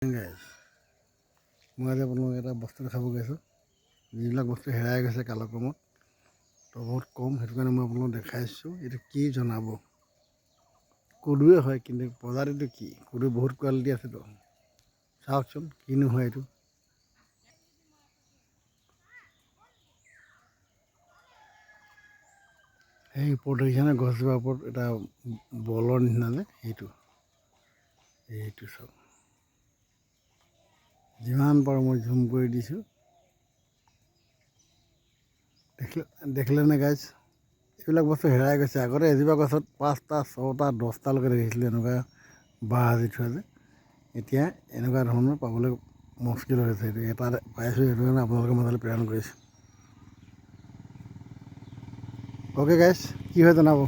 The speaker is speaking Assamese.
গাইজ মই আজি আপোনালোকক এটা বস্তু দেখাব গৈছোঁ যিবিলাক বস্তু হেৰাই গৈছে কালক্ৰমত তো বহুত কম, সেইটো কাৰণে মই আপোনালোকক দেখাইছোঁ। এইটো কি জনাব? কদুৱে হয়, কিন্তু প্ৰজাতিটো কি? কদু বহুত কোৱালিটি আছেতো, চাওকচোন কিনো হয় এইটো। সেই ওপৰত দেখিছেনে গছজোপাৰ ওপৰত এটা বলৰ নিচিনা যে সেইটো চাওক। যিমান পাৰোঁ মই জুম কৰি দিছোঁ, দেখিলেনে গাইজ? এইবিলাক বস্তু হেৰাই গৈছে। আগতে এজোপা গছত 5টা 6টা 10টালৈকে দেখিছিলোঁ এনেকুৱা বাঁহ সাজি থোৱা যে। এতিয়া এনেকুৱা ধৰণৰ পাবলৈ মুস্কিল হৈছে। এইটো এটা পাইছোঁ, সেইটো কাৰণে আপোনালোকৰ মাজলৈ প্ৰেৰণ কৰিছোঁ। অ'কে গাইজ, কি হয় জনাব।